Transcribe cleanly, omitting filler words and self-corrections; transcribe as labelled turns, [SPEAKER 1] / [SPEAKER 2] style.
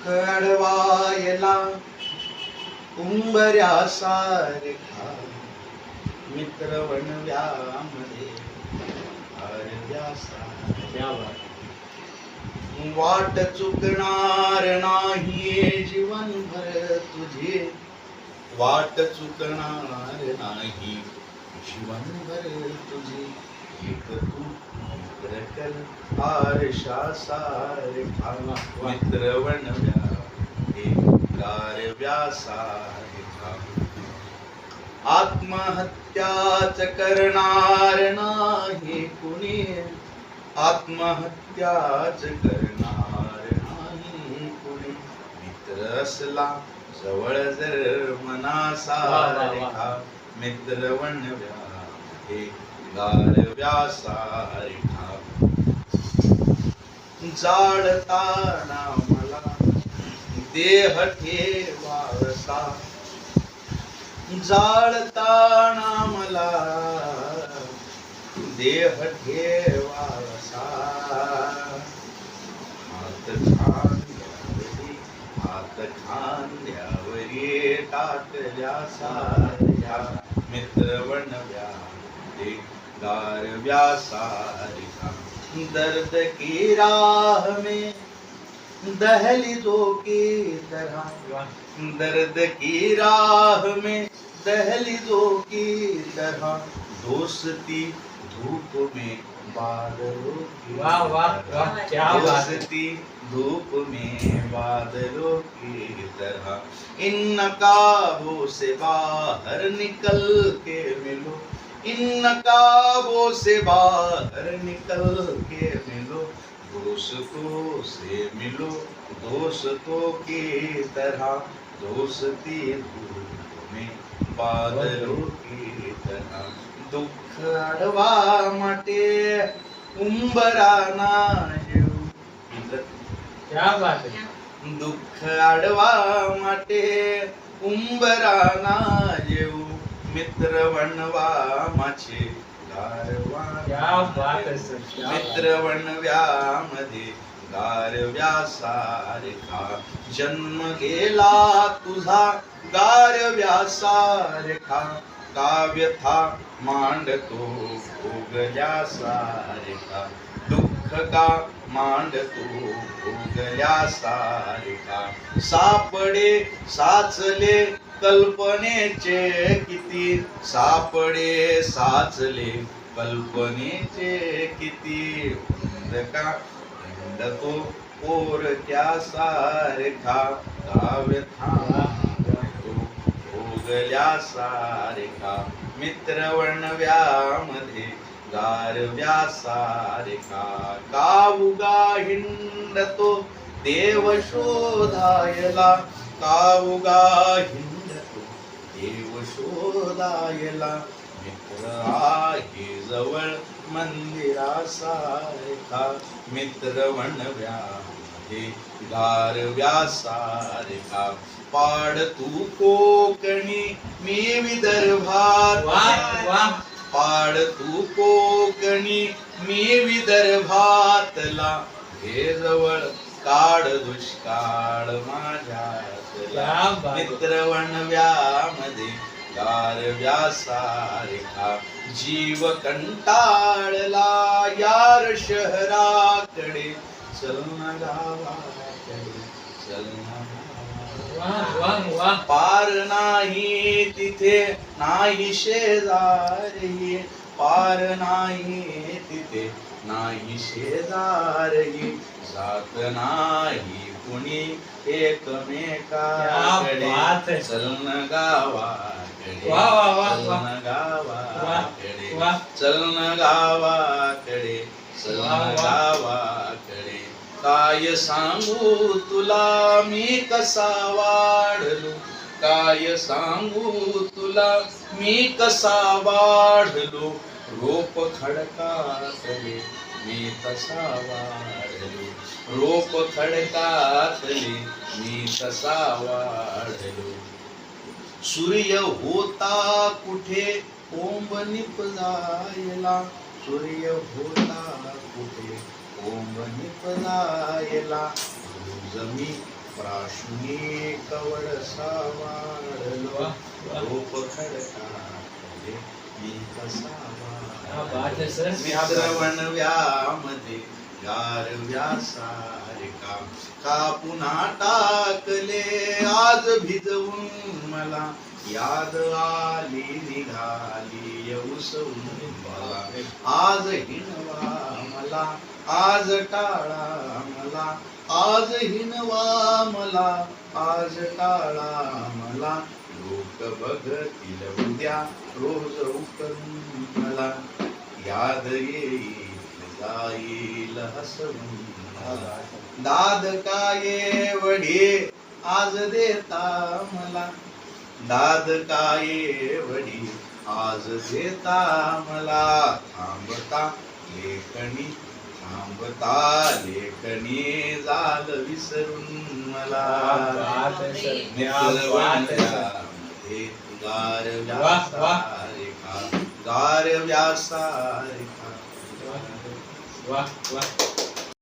[SPEAKER 1] दुःख अडवायला उंबऱ्यासारखा मित्र वणव्यामध्ये आरव्यासारखा वाट चुकणार नाही जीवनभर तुझे वाट चुकणार नाही जीवनभर तुझे एक तू मित्रकर आरशासारखा मित्र वणव्या गारव्यासारखा आत्महत्याच करणार नाही कुणी आत्महत्याच करणार नाही कुणी मित्र असला जवळ जर मनासारखा मित्र वणव्या गारव्यासारखा जाळताना मला देह ठेवासा जाळताना मला देह ठेवासा हात खांद्यावरी टाकल्या साऱ्या मित्र वणव्या गारव्यासारखा दर्द की राह में दहलीजों की तरह दर्द की राह में दहलीजों की तरह दोस्ती धूप में बादलों की दोस्ती धूप में बादलों की तरह इन नकाबों से बाहर निकल के मिलो इन नकाबों से बाहर निकल के मिलो दोस्तों से मिलो दोस्तों की तरह दोस्ती धूप में बादलों की तरह दुख अडवा माटे उंबराना क्या बात है दुख अडवा माटे उंबराना येऊ मित्र वणवा माझे मित्र वणव्यामध्ये गारव्यासारखा जन्म गेला तुझा गारव्यासारखा काव्यथा मांडतो भोगल्यासारखा दुःख का मांडतो भोगल्यासारखा सापडे साचले कल्पनेचे किती सापडे साचले कल्पनेचे किती का हिंडतो पोरक्यासारखा काव्यथा भोगल्यासारखा मित्र वणव्यामध्ये गारव्यासारखा कावुगा हिंडतो देव शोधायला कावुगा हिंडतो देव शोधायला मित्र आहे जवळ मंदिरासारखा मित्र वणव्यामध्ये गारव्यासारखा पाड तू कोकणी मी विदर्भात पाड तू कोकणी मी विदर्भातला हे जवळ काळ दुष्काळ माझ्यातला मित्र वणव्यामध्ये गारव्यासारखा जीव कंटाळला यार शहराकडे चल ना गावाकडे चल ना पार नाही तिथे नाही शेजारी पार नाही तिथे नाही शेजारी जात नाही कुणी एकमेकाकडे चल ना गावाकडे चल ना गावाकडे चल ना गावाकडे चल ना गावाकडे काय सांगू तुला मी कसा वाढलो काय सांगू तुला मी कसा वाढलो रोप खडकातले मी तसा वाढलो रोप खडकातले मी तसा वाढलो सूर्य होता कुठे ओंब निपजायला सूर्य होता कुठे ओंब निपजायला रोज मी प्राशुनी कवडसा वाढलो रूप खडकाले मी कसा वाढलो श्रवण व्यामध्ये गारव्या सारिका का पुन्हा टाकले आज भिजवून मला याद आली निघाली येऊसवून मला आज हिणवा मला आज टाळा मला आज हिणवा मला आज टाळा मला लोक बघतील उद्या रोज उकरून मला याद येईल जाईल हसवून मला दाद काय वडी आज देता मला दाद काय वडी आज देता मला थांबता लेखणी जाल विसरून मला गार व्यासारिका